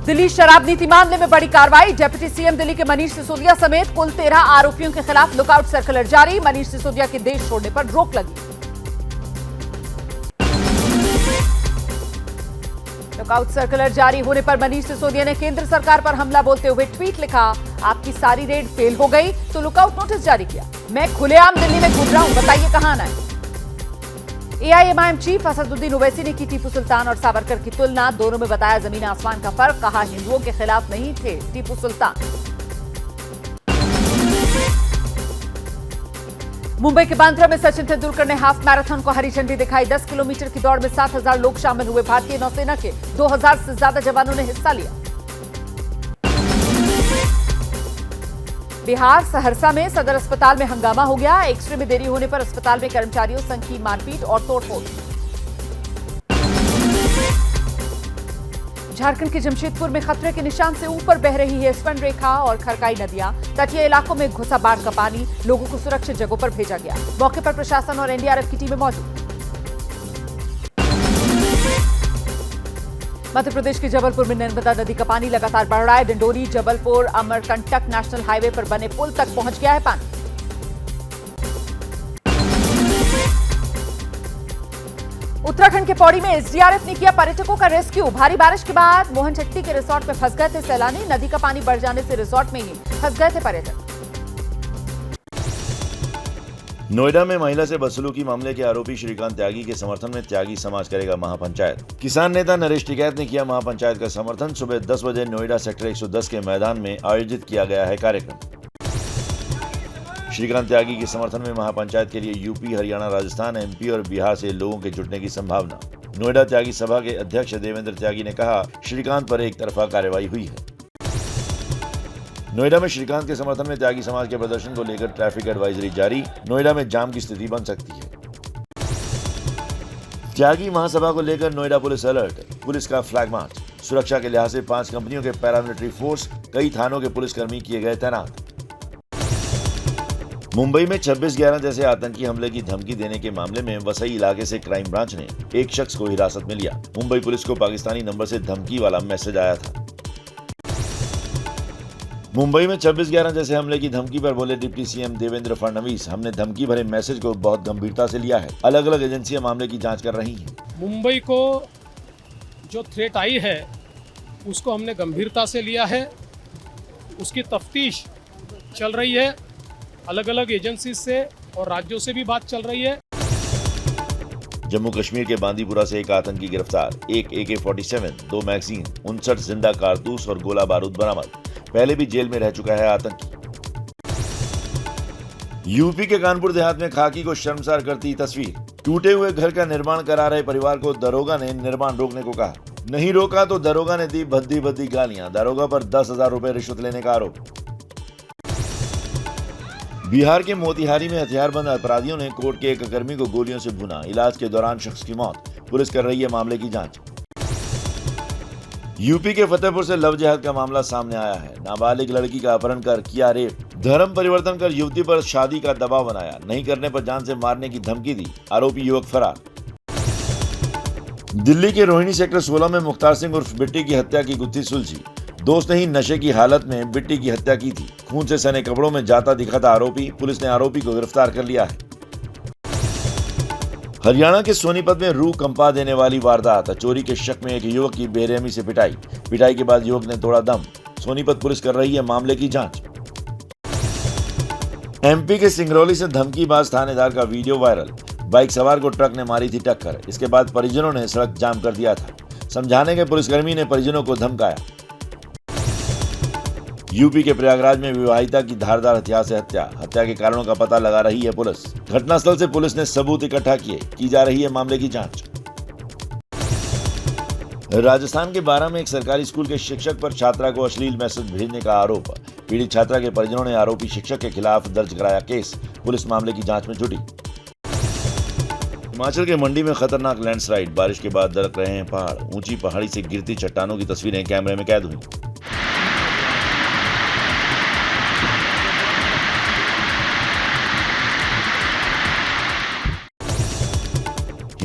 दिल्ली शराब नीति मामले में बड़ी कार्रवाई। डिप्टी सीएम दिल्ली के मनीष सिसोदिया समेत कुल 13 आरोपियों के खिलाफ लुकआउट सर्कुलर जारी। मनीष सिसोदिया के देश छोड़ने पर रोक लगी। लुकआउट सर्कुलर जारी होने पर मनीष सिसोदिया ने केंद्र सरकार पर हमला बोलते हुए ट्वीट लिखा, आपकी सारी रेड फेल हो गई तो लुकआउट नोटिस जारी किया। मैं खुलेआम दिल्ली में घूम रहा हूं, बताइए कहां आना है। एआईएमआईएम चीफ असदुद्दीन ओवैसी ने की टीपू सुल्तान और सावरकर की तुलना। दोनों में बताया जमीन आसमान का फर्क। कहा हिंदुओं के खिलाफ नहीं थे टीपू सुल्तान। मुंबई के बांद्रा में सचिन तेंदुलकर ने हाफ मैराथन को हरी झंडी दिखाई। 10 किलोमीटर की दौड़ में 7,000 लोग शामिल हुए। भारतीय नौसेना के 2,000 से ज्यादा जवानों ने हिस्सा लिया। बिहार सहरसा में सदर अस्पताल में हंगामा हो गया। एक्सरे में देरी होने पर अस्पताल में कर्मचारियों संग की मारपीट और तोड़फोड़। झारखंड के जमशेदपुर में खतरे के निशान से ऊपर बह रही है स्वर्ण रेखा और खरकाई नदियां। तटीय इलाकों में घुसा बाढ़ का पानी। लोगों को सुरक्षित जगहों पर भेजा गया। मौके पर प्रशासन और एनडीआरएफ की टीमें मौजूद। मध्य प्रदेश के जबलपुर में नर्मदा नदी का पानी लगातार बढ़ रहा है। डिंडोरी जबलपुर अमरकंटक नेशनल हाईवे पर बने पुल तक पहुंच गया है पानी। उत्तराखंड के पौड़ी में एसडीआरएफ ने किया पर्यटकों का रेस्क्यू। भारी बारिश के बाद मोहनचट्टी के रिसोर्ट में फंस गए थे सैलानी। नदी का पानी बढ़ जाने से रिसोर्ट में ही फंस गए थे पर्यटक। नोएडा में महिला से बदसलूकी मामले के आरोपी श्रीकांत त्यागी के समर्थन में त्यागी समाज करेगा महापंचायत। किसान नेता नरेश टिकैत ने किया महापंचायत का समर्थन। सुबह 10 बजे नोएडा सेक्टर 110 के मैदान में आयोजित किया गया है कार्यक्रम। श्रीकांत त्यागी के समर्थन में महापंचायत के लिए यूपी, हरियाणा, राजस्थान, एमपी और बिहार से लोगों के जुटने की संभावना। नोएडा त्यागी सभा के अध्यक्ष देवेंद्र त्यागी ने कहा, श्रीकांत पर एक तरफा कार्रवाई हुई है। नोएडा में श्रीकांत के समर्थन में त्यागी समाज के प्रदर्शन को लेकर ट्रैफिक एडवाइजरी जारी। नोएडा में जाम की स्थिति बन सकती है। त्यागी महासभा को लेकर नोएडा पुलिस अलर्ट। पुलिस का फ्लैग मार्च। सुरक्षा के लिहाज से 5 कंपनियों के पैरामिलिट्री फोर्स, कई थानों के पुलिसकर्मी किए गए तैनात। मुंबई में 26/11 जैसे आतंकी हमले की धमकी देने के मामले में वसई इलाके से क्राइम ब्रांच ने एक शख्स को हिरासत में लिया। मुंबई पुलिस को पाकिस्तानी नंबर से धमकी वाला मैसेज आया था। मुंबई में 26/11 जैसे हमले की धमकी पर बोले डिप्टी सीएम देवेंद्र फडणवीस, हमने धमकी भरे मैसेज को बहुत गंभीरता से लिया है। अलग अलग एजेंसियां मामले की जांच कर रही हैं। मुंबई को जो थ्रेट आई है उसको हमने गंभीरता से लिया है। उसकी तफ्तीश चल रही है। अलग अलग एजेंसी से और राज्यों से भी बात चल रही है। जम्मू कश्मीर के बांदीपुरा से एक आतंकी गिरफ्तार। एक AK-47, 2 मैगजीन, 59 जिंदा कारतूस और गोला बारूद बरामद। पहले भी जेल में रह चुका है आतंकी। यूपी के कानपुर देहात में खाकी को शर्मसार करती तस्वीर। टूटे हुए घर का निर्माण करा रहे परिवार को दरोगा ने निर्माण रोकने को कहा। नहीं रोका तो दरोगा ने दी भद्दी भद्दी गालियां। दरोगा पर 10,000 रुपए रिश्वत लेने का आरोप। बिहार के मोतिहारी में हथियारबंद अपराधियों ने कोर्ट के एक कर्मी को गोलियों से भुना। इलाज के दौरान शख्स की मौत। पुलिस कर रही है मामले की जांच। यूपी के फतेहपुर से लव जिहाद का मामला सामने आया है। नाबालिग लड़की का अपहरण कर किया रेप। धर्म परिवर्तन कर युवती पर शादी का दबाव बनाया। नहीं करने पर जान से मारने की धमकी दी। आरोपी युवक फरार। दिल्ली के रोहिणी सेक्टर 16 में मुख्तार सिंह उर्फ बिट्टी की हत्या की गुत्थी सुलझी। दोस्त ने ही नशे की हालत में बिट्टी की हत्या की थी। खून से सने कपड़ों में जाता दिखा था आरोपी। पुलिस ने आरोपी को गिरफ्तार कर लिया है। हरियाणा के सोनीपत में रूह कंपा देने वाली वारदात। चोरी के शक में एक युवक की बेरहमी से पिटाई के बाद युवक ने तोड़ा दम। सोनीपत पुलिस कर रही है मामले की जांच। एमपी के सिंगरौली से धमकीबाज थानेदार का वीडियो वायरल। बाइक सवार को ट्रक ने मारी थी टक्कर। इसके बाद परिजनों ने सड़क जाम कर दिया था। समझाने के पुलिसकर्मी ने परिजनों को धमकाया। यूपी के प्रयागराज में विवाहिता की धारदार हथियार से हत्या के कारणों का पता लगा रही है पुलिस। घटनास्थल से पुलिस ने सबूत इकट्ठा किए। की जा रही है मामले की जांच। राजस्थान के बारां में एक सरकारी स्कूल के शिक्षक पर छात्रा को अश्लील मैसेज भेजने का आरोप। पीड़ित छात्रा के परिजनों ने आरोपी शिक्षक के खिलाफ दर्ज कराया केस। पुलिस मामले की जांच में जुटी। हिमाचल के मंडी में खतरनाक लैंडस्लाइड। बारिश के बाद दरक रहे हैं पहाड़। ऊंची पहाड़ी से गिरती चट्टानों की तस्वीरें कैमरे में कैद हुई।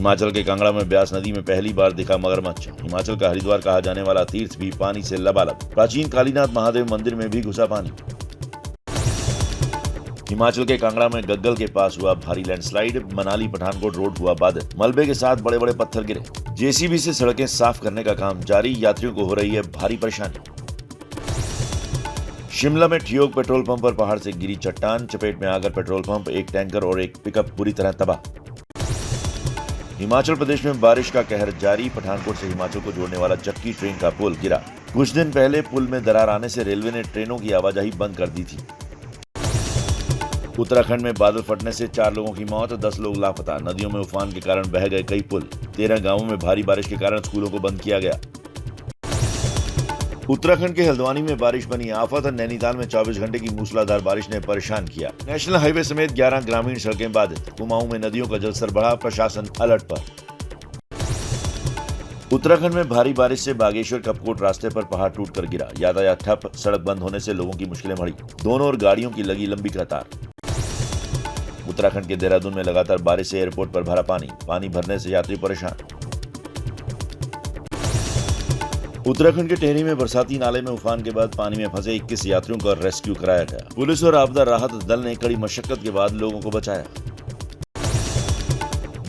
हिमाचल के कांगड़ा में ब्यास नदी में पहली बार दिखा मगरमच्छ। हिमाचल का हरिद्वार कहा जाने वाला तीर्थ भी पानी से लबालब। प्राचीन कालीनाथ महादेव मंदिर में भी घुसा पानी। हिमाचल के कांगड़ा में गग्गल के पास हुआ भारी लैंडस्लाइड। मनाली पठानकोट रोड हुआ बाधित। मलबे के साथ बड़े बड़े पत्थर गिरे। जेसीबी से सड़कें साफ करने का काम जारी। यात्रियों को हो रही है भारी परेशानी। शिमला में ठियोग पेट्रोल पंप पर पहाड़ से गिरी चट्टान। चपेट में आकर पेट्रोल पंप, एक टैंकर और एक पिकअप पूरी तरह तबाह। हिमाचल प्रदेश में बारिश का कहर जारी। पठानकोट से हिमाचल को जोड़ने वाला चक्की ट्रेन का पुल गिरा। कुछ दिन पहले पुल में दरार आने से रेलवे ने ट्रेनों की आवाजाही बंद कर दी थी। उत्तराखंड में बादल फटने से 4 लोगों की मौत, 10 लोग लापता। नदियों में उफान के कारण बह गए कई पुल। 13 गांवों में भारी बारिश के कारण स्कूलों को बंद किया गया। उत्तराखंड के हल्द्वानी में बारिश बनी आफत। नैनीताल में 24 घंटे की मूसलाधार बारिश ने परेशान किया। नेशनल हाईवे समेत 11 ग्रामीण सड़कें बाधित। कुमाऊं में नदियों का जलस्तर बढ़ा। प्रशासन अलर्ट पर। उत्तराखंड में भारी बारिश से बागेश्वर कपकोट रास्ते पर पहाड़ टूटकर गिरा। यातायात ठप। सड़क बंद होने से लोगों की मुश्किलें बढ़ी। दोनों ओर गाड़ियों की लगी लंबी कतार। उत्तराखंड के देहरादून में लगातार बारिश से एयरपोर्ट पर भरा पानी। पानी भरने से यात्री परेशान। उत्तराखंड के टेहरी में बरसाती नाले में उफान के बाद पानी में फंसे 21 यात्रियों का रेस्क्यू कराया गया। पुलिस और आपदा राहत दल ने कड़ी मशक्कत के बाद लोगों को बचाया।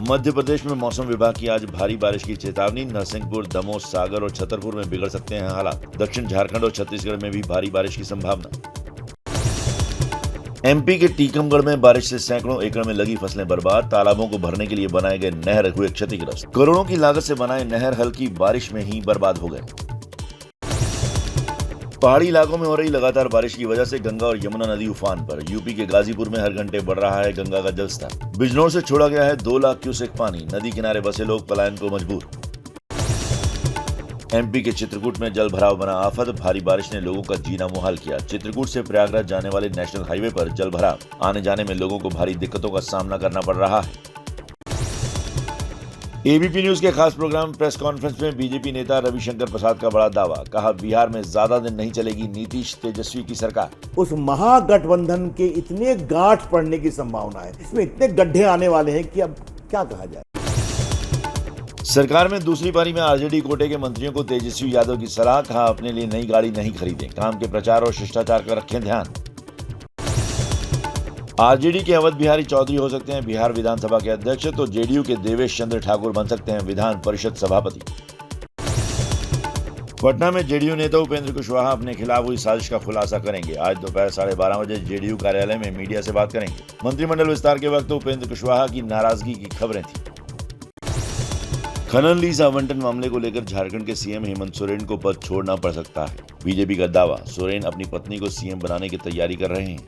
मध्य प्रदेश में मौसम विभाग की आज भारी बारिश की चेतावनी। नरसिंहपुर, दमोह, सागर और छतरपुर में बिगड़ सकते हैं हालात। दक्षिण झारखंड और छत्तीसगढ़ में भी भारी बारिश की संभावना। एमपी के टीकमगढ़ में बारिश से सैकड़ों एकड़ में लगी फसलें बर्बाद। तालाबों को भरने के लिए बनाए गए नहर हुए क्षतिग्रस्त। करोड़ों की लागत से बनाए नहर हल्की बारिश में ही बर्बाद हो गए। पहाड़ी इलाकों में हो रही लगातार बारिश की वजह से गंगा और यमुना नदी उफान पर। यूपी के गाजीपुर में हर घंटे बढ़ रहा है गंगा का जलस्तर। बिजनौर से छोड़ा गया है 2 लाख क्यूसेक पानी। नदी किनारे बसे लोग पलायन को मजबूर। एमपी के चित्रकूट में जल भराव बना आफत। भारी बारिश ने लोगों का जीना मुहाल किया। चित्रकूट से प्रयागराज जाने वाले नेशनल हाईवे पर जल भराव। आने जाने में लोगों को भारी दिक्कतों का सामना करना पड़ रहा है। एबीपी न्यूज के खास प्रोग्राम प्रेस कॉन्फ्रेंस में बीजेपी नेता रविशंकर प्रसाद का बड़ा दावा। कहा, बिहार में ज्यादा दिन नहीं चलेगी नीतीश तेजस्वी की सरकार। उस महागठबंधन के इतने गांठ पड़ने की संभावना है, इसमें इतने गड्ढे आने वाले हैं कि अब क्या कहा जाए। सरकार में दूसरी पारी में आरजेडी कोटे के मंत्रियों को तेजस्वी यादव की सलाह। कहा, अपने लिए नई गाड़ी नहीं खरीदें, काम के प्रचार और शिष्टाचार का रखें ध्यान। आरजेडी के अवध बिहारी चौधरी हो सकते हैं बिहार विधानसभा के अध्यक्ष, तो जेडीयू के देवेश चंद्र ठाकुर बन सकते हैं विधान परिषद सभापति। पटना में जेडीयू नेता उपेंद्र कुशवाहा अपने खिलाफ हुई साजिश का खुलासा करेंगे। आज दोपहर 12:30 बजे जेडीयू कार्यालय में मीडिया से बात करेंगे। मंत्रिमंडल विस्तार के वक्त उपेंद्र कुशवाहा की नाराजगी की खबरें थी। खनन लीज आवंटन मामले को लेकर झारखंड के सीएम हेमंत सोरेन को पद छोड़ना पड़ सकता है। बीजेपी का दावा, सोरेन अपनी पत्नी को सीएम बनाने की तैयारी कर रहे हैं।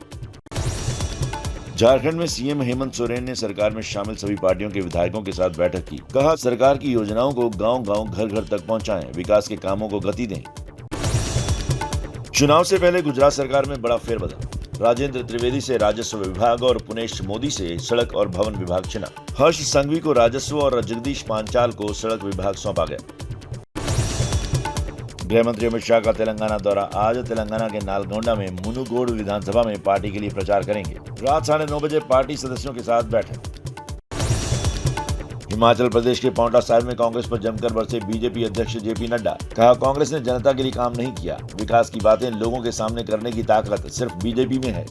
झारखंड में सीएम हेमंत सोरेन ने सरकार में शामिल सभी पार्टियों के विधायकों के साथ बैठक की। कहा, सरकार की योजनाओं को गांव-गांव, घर-घर तक पहुंचाएं, विकास के कामों को गति दें। चुनाव से पहले गुजरात सरकार में बड़ा फेरबदल। राजेंद्र त्रिवेदी से राजस्व विभाग और पुनेश मोदी से सड़क और भवन विभाग चुना। हर्ष संघवी को राजस्व और जगदीश पांचाल को सड़क विभाग सौंपा गया। गृह मंत्री अमित शाह का तेलंगाना दौरा। आज तेलंगाना के नालगोंडा में मुनुगोड विधानसभा में पार्टी के लिए प्रचार करेंगे। रात 9:30 बजे पार्टी सदस्यों के साथ बैठक। हिमाचल प्रदेश के पांवटा साहिब में कांग्रेस पर जमकर बरसे बीजेपी अध्यक्ष जेपी नड्डा। कहा, कांग्रेस ने जनता के लिए काम नहीं किया। विकास की बातें लोगों के सामने करने की ताकत सिर्फ बीजेपी में है।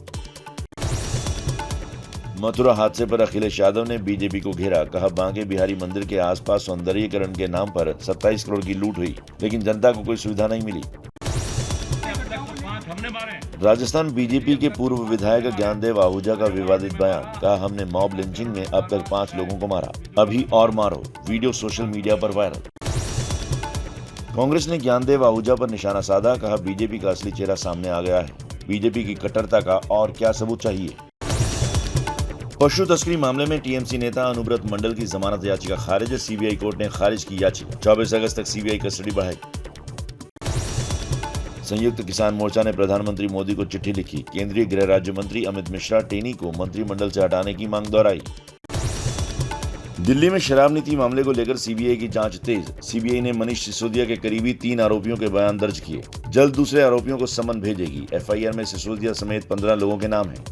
मथुरा हादसे पर अखिलेश यादव ने बीजेपी को घेरा। कहा, बांके बिहारी मंदिर के आसपास सौंदर्यीकरण के नाम पर 27 करोड़ की लूट हुई, लेकिन जनता को कोई सुविधा नहीं मिली। राजस्थान बीजेपी के पूर्व विधायक ज्ञानदेव आहूजा का विवादित बयान। कहा, हमने मॉब लिंचिंग में अब तक 5 लोगों को मारा, अभी और मारो। वीडियो सोशल मीडिया पर वायरल। कांग्रेस ने ज्ञानदेव आहूजा पर निशाना साधा। कहा, बीजेपी का असली चेहरा सामने आ गया है। बीजेपी की कट्टरता का और क्या सबूत चाहिए। पशु तस्करी मामले में टीएमसी नेता अनुब्रत मंडल की जमानत याचिका खारिज। सीबीआई कोर्ट ने खारिज की याचिका। 24 अगस्त तक सीबीआई कस्टडी बढ़ाई। संयुक्त किसान मोर्चा ने प्रधानमंत्री मोदी को चिट्ठी लिखी। केंद्रीय गृह राज्य मंत्री अमित मिश्रा टेनी को मंत्रिमंडल से हटाने की मांग दोहराई। दिल्ली में शराब नीति मामले को लेकर सीबीआई की जांच तेज। सीबीआई ने मनीष सिसोदिया के करीबी 3 आरोपियों के बयान दर्ज किए। जल्द दूसरे आरोपियों को समन भेजेगी। एफआईआर में सिसोदिया समेत 15 लोगों के नाम हैं।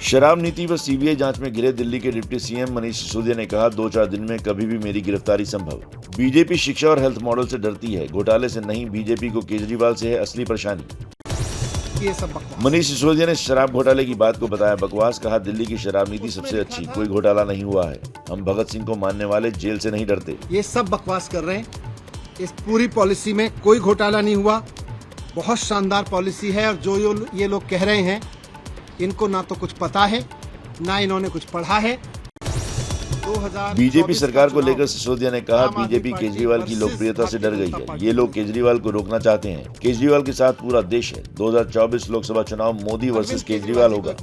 शराब नीति व सीबीआई जांच में घिरे दिल्ली के डिप्टी सीएम मनीष सिसोदिया ने कहा 2-4 दिन में कभी भी मेरी गिरफ्तारी संभव। बीजेपी शिक्षा और हेल्थ मॉडल से डरती है, घोटाले से नहीं, बीजेपी को केजरीवाल से है असली परेशानी। ये सब बकवास। मनीष सिसोदिया ने शराब घोटाले की बात को बताया बकवास, कहा दिल्ली की शराब नीति सबसे अच्छी, कोई घोटाला नहीं हुआ है। हम भगत सिंह को मानने वाले जेल से नहीं डरते। ये सब बकवास कर रहे हैं। इस पूरी पॉलिसी में कोई घोटाला नहीं हुआ, बहुत शानदार पॉलिसी है। और जो ये लोग कह रहे हैं, इनको ना तो कुछ पता है, ना इन्होंने कुछ पढ़ा है। बीजेपी सरकार को लेकर सिसोदिया ने कहा बीजेपी केजरीवाल की लोकप्रियता से डर गई है। ये लोग केजरीवाल को रोकना चाहते हैं। केजरीवाल के साथ पूरा देश है। 2024 लोकसभा चुनाव मोदी वर्सेस केजरीवाल होगा।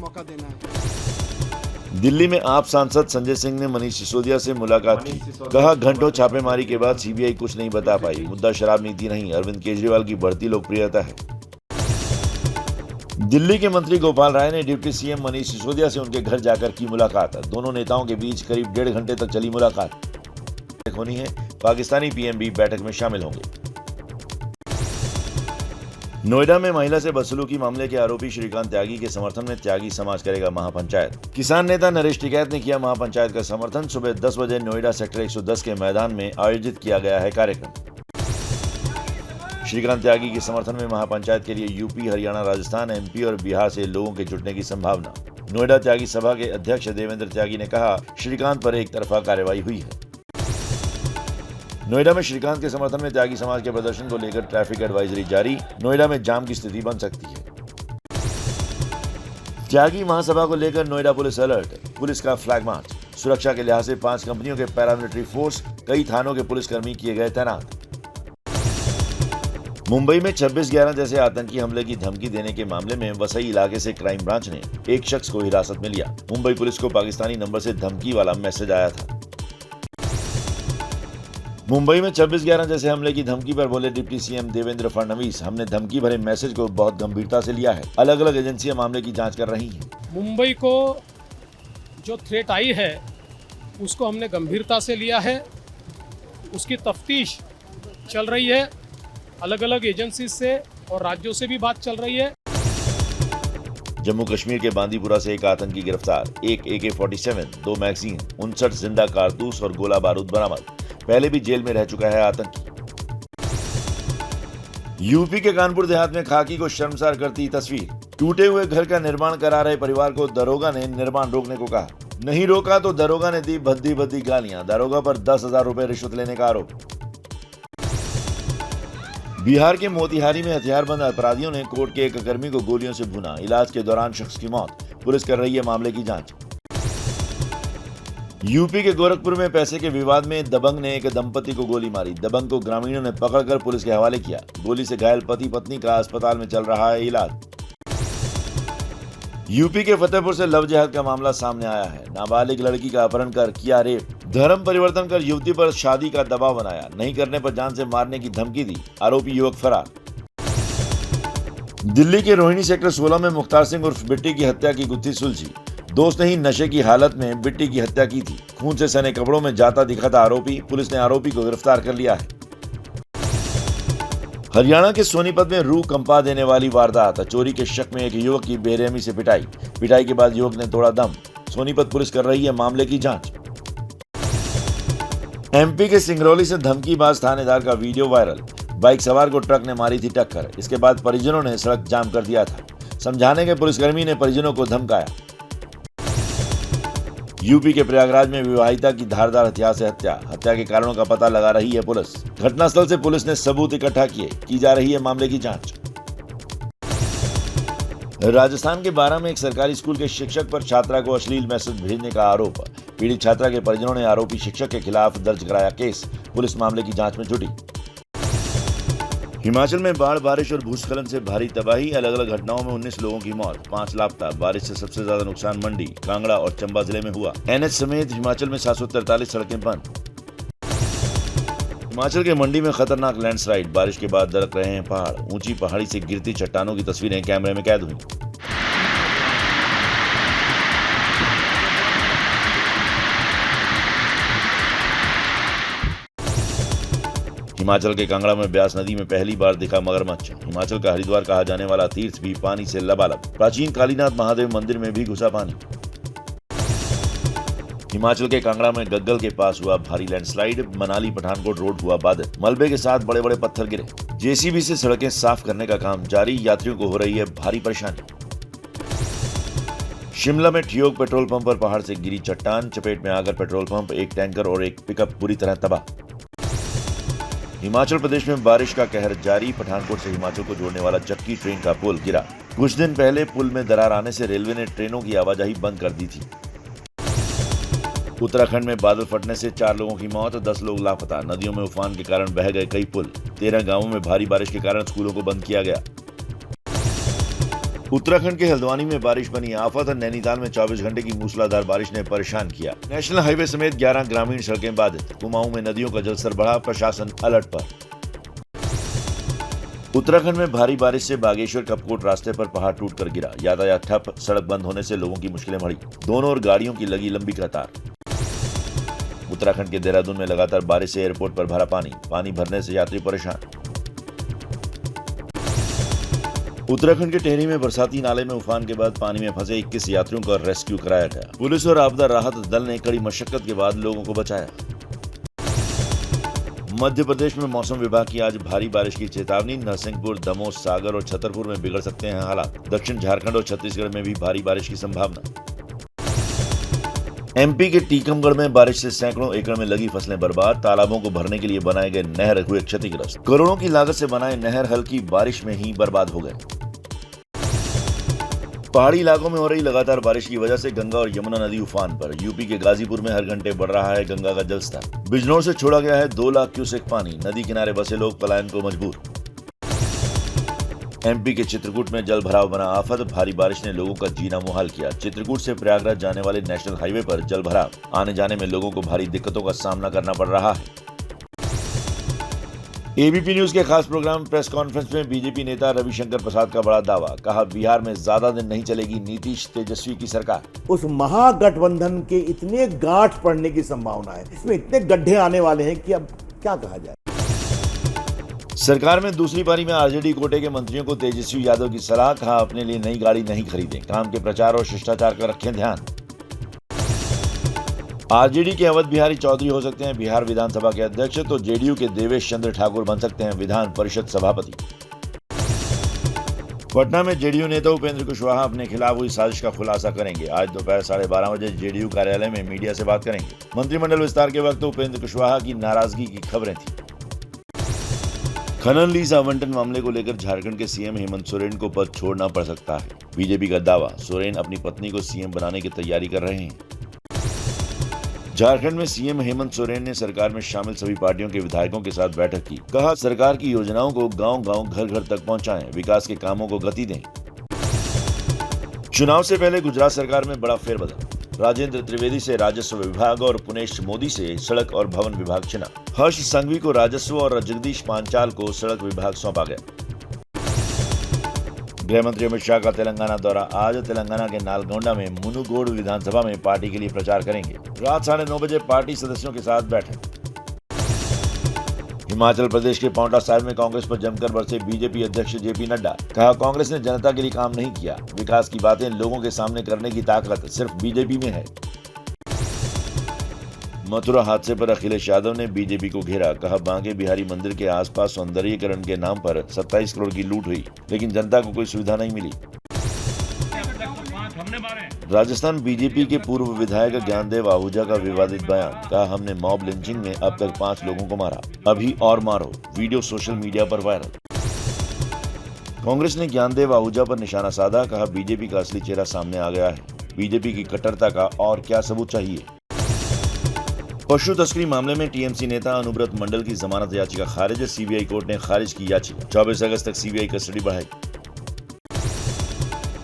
दिल्ली में आप सांसद संजय सिंह ने मनीष सिसोदिया से मुलाकात की। कहा घंटों छापेमारी के बाद सीबीआई कुछ नहीं बता पाई। मुद्दा शराब नीति नहीं, अरविंद केजरीवाल की बढ़ती लोकप्रियता है। दिल्ली के मंत्री गोपाल राय ने डिप्टी सीएम मनीष सिसोदिया से उनके घर जाकर की मुलाकात। दोनों नेताओं के बीच करीब 1.5 घंटे तक चली मुलाकात होनी है। पाकिस्तानी पीएम भी बैठक में शामिल होंगे। नोएडा में महिला से बदसलूकी मामले के आरोपी श्रीकांत त्यागी के समर्थन में त्यागी समाज करेगा महापंचायत। किसान नेता नरेश टिकैत ने किया महापंचायत का समर्थन। सुबह 10 बजे नोएडा सेक्टर 110 के मैदान में आयोजित किया गया है कार्यक्रम। श्रीकांत त्यागी के समर्थन में महापंचायत के लिए यूपी, हरियाणा, राजस्थान, एमपी और बिहार से लोगों के जुटने की संभावना। नोएडा त्यागी सभा के अध्यक्ष देवेंद्र त्यागी ने कहा श्रीकांत पर एक तरफा कार्रवाई हुई है। नोएडा में श्रीकांत के समर्थन में त्यागी समाज के प्रदर्शन को लेकर ट्रैफिक एडवाइजरी जारी। नोएडा में जाम की स्थिति बन सकती है। त्यागी महासभा को लेकर नोएडा पुलिस अलर्ट। पुलिस का फ्लैग मार्च। सुरक्षा के लिहाज से 5 कंपनियों के पैरामिलिट्री फोर्स, कई थानों के पुलिसकर्मी किए गए तैनात। मुंबई में 26/11 जैसे आतंकी हमले की धमकी देने के मामले में वसई इलाके से क्राइम ब्रांच ने एक शख्स को हिरासत में लिया। मुंबई पुलिस को पाकिस्तानी नंबर से धमकी वाला मैसेज आया था। मुंबई में 26/11 जैसे हमले की धमकी पर बोले डिप्टी सीएम देवेंद्र फडणवीस, हमने धमकी भरे मैसेज को बहुत गंभीरता से लिया है। अलग अलग एजेंसियां मामले की जांच कर रही हैं। मुंबई को जो थ्रेट आई है उसको हमने गंभीरता से लिया है। उसकी तफ्तीश चल रही है। अलग अलग एजेंसी से और राज्यों से भी बात चल रही है। जम्मू कश्मीर के बांदीपुरा से एक आतंकी गिरफ्तार। एक AK-47, 2 मैगजीन, 59 जिंदा कारतूस और गोला बारूद बरामद। पहले भी जेल में रह चुका है आतंकी। यूपी के कानपुर देहात में खाकी को शर्मसार करती तस्वीर। टूटे हुए घर का निर्माण करा रहे परिवार को दरोगा ने निर्माण रोकने को कहा। नहीं रोका तो दरोगा ने दी भद्दी भद्दी गालियां। दरोगा पर 10,000 रुपए रिश्वत लेने का आरोप। बिहार के मोतिहारी में हथियारबंद अपराधियों ने कोर्ट के एक कर्मी को गोलियों से भुना। इलाज के दौरान शख्स की मौत। पुलिस कर रही है मामले की जांच। यूपी के गोरखपुर में पैसे के विवाद में दबंग ने एक दंपति को गोली मारी। दबंग को ग्रामीणों ने पकड़कर पुलिस के हवाले किया। गोली से घायल पति पत्नी का अस्पताल में चल रहा है इलाज। यूपी के फतेहपुर से लव जिहाद का मामला सामने आया है। नाबालिग लड़की का अपहरण कर किया रेप। धर्म परिवर्तन कर युवती पर शादी का दबाव बनाया। नहीं करने पर जान से मारने की धमकी दी। आरोपी युवक फरार। दिल्ली के रोहिणी सेक्टर 16 में मुख्तार सिंह उर्फ बिट्टी की हत्या की गुत्थी सुलझी। दोस्त ने ही नशे की हालत में बिट्टी की हत्या की थी। खून से सने कपड़ों में जाता दिखा था आरोपी। पुलिस ने आरोपी को गिरफ्तार कर लिया है। हरियाणा के सोनीपत में रूह कंपा देने वाली वारदात। चोरी के शक में एक युवक की बेरहमी से पिटाई। पिटाई के बाद युवक ने तोड़ा दम। सोनीपत पुलिस कर रही है मामले की जांच। एमपी के सिंगरौली से धमकीबाज थानेदार का वीडियो वायरल। बाइक सवार को ट्रक ने मारी थी टक्कर। इसके बाद परिजनों ने सड़क जाम कर दिया था। समझाने के पुलिसकर्मी ने परिजनों को धमकाया। यूपी के प्रयागराज में विवाहिता की धारदार हथियार से हत्या। हत्या के कारणों का पता लगा रही है पुलिस। घटनास्थल से पुलिस ने सबूत इकट्ठा किए। की जा रही है मामले की जांच। राजस्थान के बारां में एक सरकारी स्कूल के शिक्षक पर छात्रा को अश्लील मैसेज भेजने का आरोप। पीड़ित छात्रा के परिजनों ने आरोपी शिक्षक के खिलाफ दर्ज कराया केस। पुलिस मामले की जांच में जुटी। हिमाचल में बाढ़, बारिश और भूस्खलन से भारी तबाही। अलग अलग घटनाओं में 19 लोगों की मौत, 5 लापता। बारिश से सबसे ज्यादा नुकसान मंडी, कांगड़ा और चंबा जिले में हुआ। NH समेत हिमाचल में 743 सड़कें बंद। हिमाचल के मंडी में खतरनाक लैंडस्लाइड। बारिश के बाद दरक रहे हैं पहाड़। ऊंची पहाड़ी से गिरती चट्टानों की तस्वीरें कैमरे में कैद हुई। हिमाचल के कांगड़ा में ब्यास नदी में पहली बार दिखा मगरमच्छ। हिमाचल का हरिद्वार कहा जाने वाला तीर्थ भी पानी से लबालब। प्राचीन कालीनाथ महादेव मंदिर में भी घुसा पानी। हिमाचल के कांगड़ा में गग्गल के पास हुआ भारी लैंडस्लाइड। मनाली पठानकोट रोड हुआ बाधित। मलबे के साथ बड़े बड़े पत्थर गिरे। जेसीबी से सड़कें साफ करने का काम जारी। यात्रियों को हो रही है भारी परेशानी। शिमला में ठियोग पेट्रोल पंप पर पहाड़ से गिरी चट्टान। चपेट में आकर पेट्रोल पंप, एक टैंकर और एक पिकअप बुरी तरह तबाह। हिमाचल प्रदेश में बारिश का कहर जारी। पठानकोट से हिमाचल को जोड़ने वाला चक्की ट्रेन का पुल गिरा। कुछ दिन पहले पुल में दरार आने से रेलवे ने ट्रेनों की आवाजाही बंद कर दी थी। उत्तराखंड में बादल फटने से 4 लोगों की मौत, 10 लोग लापता। नदियों में उफान के कारण बह गए कई पुल। 13 गांवों में भारी बारिश के कारण स्कूलों को बंद किया गया। उत्तराखंड के हल्द्वानी में बारिश बनी आफत। नैनीताल में 24 घंटे की मूसलाधार बारिश ने परेशान किया। नेशनल हाईवे समेत 11 ग्रामीण सड़कें बाधित। कुमाऊं में नदियों का जलस्तर बढ़ा, प्रशासन अलर्ट पर। उत्तराखंड में भारी बारिश से बागेश्वर कपकोट रास्ते पर पहाड़ टूटकर गिरा। यातायात ठप। सड़क बंद होने से लोगों की मुश्किलें बढ़ी। दोनों ओर गाड़ियों की लगी लंबी कतार। उत्तराखंड के देहरादून में लगातार बारिश से एयरपोर्ट पर भरा पानी। पानी भरने से यात्री परेशान। उत्तराखंड के टेहरी में बरसाती नाले में उफान के बाद पानी में फंसे 21 यात्रियों का रेस्क्यू कराया गया। पुलिस और आपदा राहत दल ने कड़ी मशक्कत के बाद लोगों को बचाया। मध्य प्रदेश में मौसम विभाग की आज भारी बारिश की चेतावनी। नरसिंहपुर, दमोह, सागर और छतरपुर में बिगड़ सकते हैं हालात। दक्षिण झारखंड और छत्तीसगढ़ में भी भारी बारिश की संभावना। एमपी के टीकमगढ़ में बारिश से सैकड़ों एकड़ में लगी फसलें बर्बाद। तालाबों को भरने के लिए बनाए गए नहर हुए क्षतिग्रस्त। करोड़ों की लागत से बनाए नहर हल्की बारिश में ही बर्बाद हो गए। पहाड़ी इलाकों में हो रही लगातार बारिश की वजह से गंगा और यमुना नदी उफान पर। यूपी के गाजीपुर में हर घंटे बढ़ रहा है गंगा का जलस्तर। बिजनौर से छोड़ा गया है 2 लाख क्यूसेक पानी। नदी किनारे बसे लोग पलायन को मजबूर। एमपी के चित्रकूट में जल भराव बना आफत। भारी बारिश ने लोगों का जीना मुहाल किया। चित्रकूट से प्रयागराज जाने वाले नेशनल हाईवे पर जल भराव। आने जाने में लोगों को भारी दिक्कतों का सामना करना पड़ रहा है। एबीपी न्यूज के खास प्रोग्राम प्रेस कॉन्फ्रेंस में बीजेपी नेता रविशंकर प्रसाद का बड़ा दावा। कहा, बिहार में ज्यादा दिन नहीं चलेगी नीतीश तेजस्वी की सरकार। उस महागठबंधन के इतने गांठ पड़ने की संभावना है, इसमें इतने गड्ढे आने वाले हैं कि अब क्या कहा जाए। सरकार में दूसरी पारी में आरजेडी कोटे के मंत्रियों को तेजस्वी यादव की सलाह। कहा, अपने लिए नई गाड़ी नहीं खरीदें, काम के प्रचार और शिष्टाचार का रखें ध्यान। आरजेडी के अवध बिहारी चौधरी हो सकते हैं बिहार विधानसभा के अध्यक्ष, तो जेडीयू के देवेश चंद्र ठाकुर बन सकते हैं विधान परिषद सभापति। पटना में जेडीयू नेता उपेंद्र कुशवाहा अपने खिलाफ हुई साजिश का खुलासा करेंगे। आज दोपहर 12:30 बजे जेडीयू कार्यालय में मीडिया से बात करेंगे। मंत्रिमंडल विस्तार के वक्त उपेंद्र कुशवाहा की नाराजगी की खबरें थी। खनन लीज आवंटन मामले को लेकर झारखंड के सीएम हेमंत सोरेन को पद छोड़ना पड़ सकता है। बीजेपी का दावा, सोरेन अपनी पत्नी को सीएम बनाने की तैयारी कर रहे हैं। झारखंड में सीएम हेमंत सोरेन ने सरकार में शामिल सभी पार्टियों के विधायकों के साथ बैठक की। कहा, सरकार की योजनाओं को गांव-गांव, घर-घर तक पहुंचाएं, विकास के कामों को गति दें। चुनाव से पहले गुजरात सरकार में बड़ा फेरबदल। राजेंद्र त्रिवेदी से राजस्व विभाग और पुनेश मोदी से सड़क और भवन विभाग चुना। हर्ष संघवी को राजस्व और जगदीश पांचाल को सड़क विभाग सौंपा गया। गृह मंत्री अमित शाह का तेलंगाना दौरा। आज तेलंगाना के नालगोंडा में मुनुगोड विधानसभा में पार्टी के लिए प्रचार करेंगे। रात 9:30 बजे पार्टी सदस्यों के साथ बैठक। हिमाचल प्रदेश के पांवटा साहिब में कांग्रेस पर जमकर बरसे बीजेपी अध्यक्ष जेपी नड्डा। कहा, कांग्रेस ने जनता के लिए काम नहीं किया। विकास की बातें लोगों के सामने करने की ताकत सिर्फ बीजेपी में है। मथुरा हादसे पर अखिलेश यादव ने बीजेपी को घेरा। कहा, बांके बिहारी मंदिर के आसपास सौंदर्यीकरण के नाम पर 27 करोड़ की लूट हुई, लेकिन जनता को कोई सुविधा नहीं मिली। राजस्थान बीजेपी के पूर्व विधायक ज्ञानदेव आहूजा का विवादित बयान। कहा, हमने मॉब लिंचिंग में अब तक 5 लोगों को मारा, अभी और मारो। वीडियो सोशल मीडिया पर वायरल। कांग्रेस ने ज्ञानदेव आहूजा पर निशाना साधा। कहा, बीजेपी का असली चेहरा सामने आ गया है। बीजेपी की कट्टरता का और क्या सबूत चाहिए। पशु तस्करी मामले में टीएमसी नेता अनुब्रत मंडल की जमानत याचिका खारिज। सीबीआई कोर्ट ने खारिज की याचिका। 24 अगस्त तक सीबीआई कस्टडी बढ़ाई।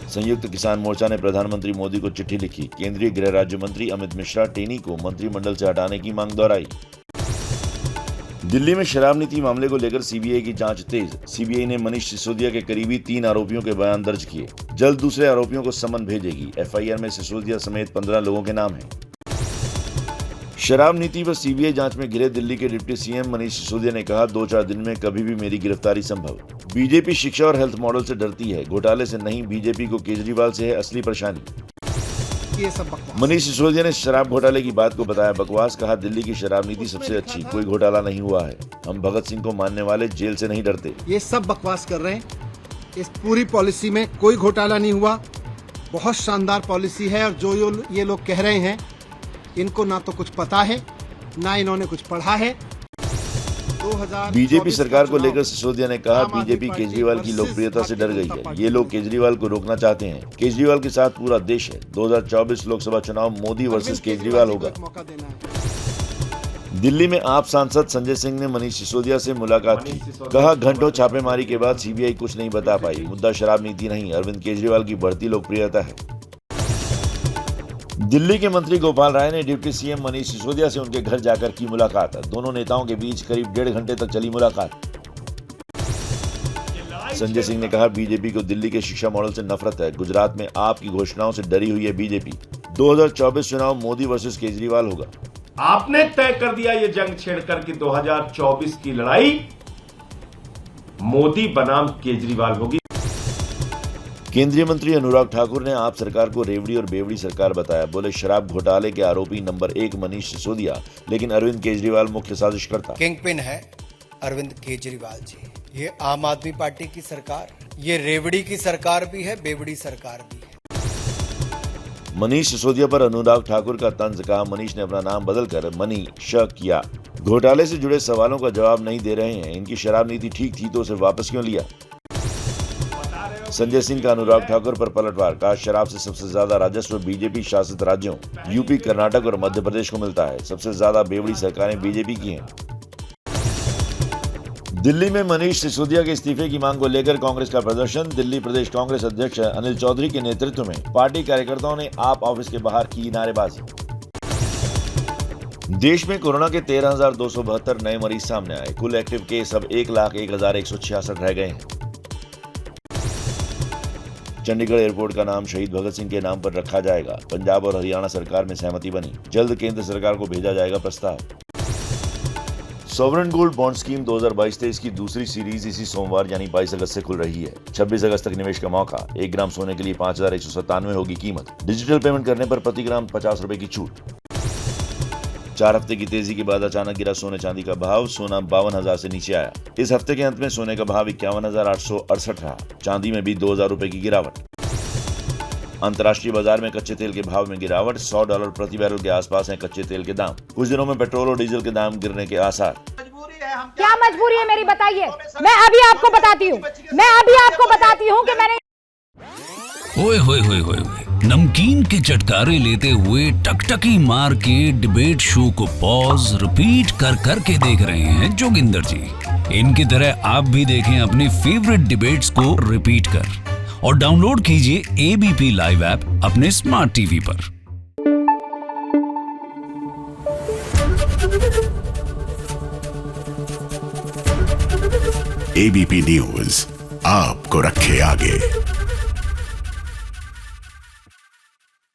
संयुक्त किसान मोर्चा ने प्रधानमंत्री मोदी को चिट्ठी लिखी। केंद्रीय गृह राज्य मंत्री अमित मिश्रा टेनी को मंत्रिमंडल से हटाने की मांग दोहराई। दिल्ली में शराब नीति मामले को लेकर सीबीआई की जांच तेज। सीबीआई ने मनीष सिसोदिया के करीबी 3 आरोपियों के बयान दर्ज किए। जल्द दूसरे आरोपियों को समन भेजेगी। एफआईआर में सिसोदिया समेत 15 लोगों के नाम हैं। शराब नीति व सीबीआई जांच में घिरे दिल्ली के डिप्टी सीएम मनीष सिसोदिया ने कहा, 2-4 दिन में कभी भी मेरी गिरफ्तारी संभव। बीजेपी शिक्षा और हेल्थ मॉडल से डरती है, घोटाले से नहीं, बीजेपी को केजरीवाल से है असली परेशानी। ये सब बकवास। मनीष सिसोदिया ने शराब घोटाले की बात को बताया बकवास, कहा दिल्ली की शराब नीति सबसे अच्छी, कोई घोटाला नहीं हुआ है। हम भगत सिंह को मानने वाले जेल से नहीं डरते। ये सब बकवास कर रहे हैं। इस पूरी पॉलिसी में कोई घोटाला नहीं हुआ, बहुत शानदार पॉलिसी है। और जो ये लोग कह रहे हैं, इनको ना तो कुछ पता है, ना इन्होंने कुछ पढ़ा है। बीजेपी सरकार को लेकर सिसोदिया ने कहा, बीजेपी केजरीवाल की लोकप्रियता से डर गई है। ये लोग केजरीवाल को रोकना चाहते हैं। केजरीवाल के साथ पूरा देश है। 2024 लोकसभा चुनाव मोदी वर्सेस केजरीवाल होगा। दिल्ली में आप सांसद संजय सिंह ने मनीष सिसोदिया से मुलाकात की। कहा, घंटों छापेमारी के बाद सीबीआई कुछ नहीं बता पाई। मुद्दा शराब नीति नहीं, अरविंद केजरीवाल की बढ़ती लोकप्रियता है। दिल्ली के मंत्री गोपाल राय ने डिप्टी सीएम मनीष सिसोदिया से उनके घर जाकर की मुलाकात। दोनों नेताओं के बीच करीब 1.5 घंटे तक चली मुलाकात। संजय सिंह ने कहा, बीजेपी को दिल्ली के शिक्षा मॉडल से नफरत है। गुजरात में आपकी घोषणाओं से डरी हुई है बीजेपी। 2024 चुनाव मोदी वर्सेस केजरीवाल होगा। आपने तय कर दिया ये जंग छेड़कर कि 2024 की लड़ाई मोदी बनाम केजरीवाल होगी। केंद्रीय मंत्री अनुराग ठाकुर ने आप सरकार को रेवड़ी और बेवड़ी सरकार बताया। बोले, शराब घोटाले के आरोपी नंबर 1 मनीष सिसोदिया, लेकिन अरविंद केजरीवाल मुख्य साजिशकर्ता। किंगपिन है अरविंद केजरीवाल जी। ये आम आदमी पार्टी की सरकार, ये रेवड़ी की सरकार भी है, बेवड़ी सरकार भी है। मनीष सिसोदिया पर अनुराग ठाकुर का तंज। कहा, मनीष ने अपना नाम बदलकर मनी श किया। घोटाले से जुड़े सवालों का जवाब नहीं दे रहे हैं। इनकी शराब नीति ठीक थी तो उसे वापस क्यों लिया। संजय सिंह का अनुराग ठाकुर पर पलटवार। कहा, शराब से सबसे ज्यादा राजस्व बीजेपी शासित राज्यों यूपी, कर्नाटक और मध्य प्रदेश को मिलता है। सबसे ज्यादा बेवड़ी सरकारें बीजेपी की हैं। दिल्ली में मनीष सिसोदिया के इस्तीफे की मांग को लेकर कांग्रेस का प्रदर्शन। दिल्ली प्रदेश कांग्रेस अध्यक्ष अनिल चौधरी के नेतृत्व में पार्टी कार्यकर्ताओं ने आप ऑफिस के बाहर की नारेबाजी। देश में कोरोना के 13,272 नए मरीज सामने आए। कुल एक्टिव केस अब 1,01,166 रह गए हैं। चंडीगढ़ एयरपोर्ट का नाम शहीद भगत सिंह के नाम पर रखा जाएगा। पंजाब और हरियाणा सरकार में सहमति बनी। जल्द केंद्र सरकार को भेजा जाएगा प्रस्ताव। सॉवरेन गोल्ड बॉन्ड स्कीम 2022-23 की दूसरी सीरीज इसी सोमवार यानी 22 अगस्त से खुल रही है। 26 अगस्त तक निवेश का मौका। 1 ग्राम सोने के लिए 5,197 होगी कीमत। डिजिटल पेमेंट करने पर प्रति ग्राम 50 रुपए की छूट। 4 हफ्ते की तेजी के बाद अचानक गिरा सोने चांदी का भाव। सोना 52,000 से नीचे आया। इस हफ्ते के अंत में सोने का भाव 51,868 रहा। चांदी में भी 2,000 रुपए की गिरावट। अंतर्राष्ट्रीय बाजार में कच्चे तेल के भाव में गिरावट। $100 प्रति बैरल के आसपास हैं कच्चे तेल के दाम। कुछ दिनों में पेट्रोल और डीजल के दाम गिरने के आसार। क्या मजबूरी है मेरी, बताइए। मैं अभी आपको बताती हूँ कि मैंने ओए होए होए होए, नमकीन के चटकारे लेते हुए टकटकी मार के डिबेट शो को पॉज रिपीट कर कर के देख रहे हैं जोगिंदर जी। इनकी तरह आप भी देखें अपनी फेवरेट डिबेट्स को रिपीट कर और डाउनलोड कीजिए एबीपी लाइव ऐप अपने स्मार्ट टीवी पर। एबीपी न्यूज आपको रखे आगे।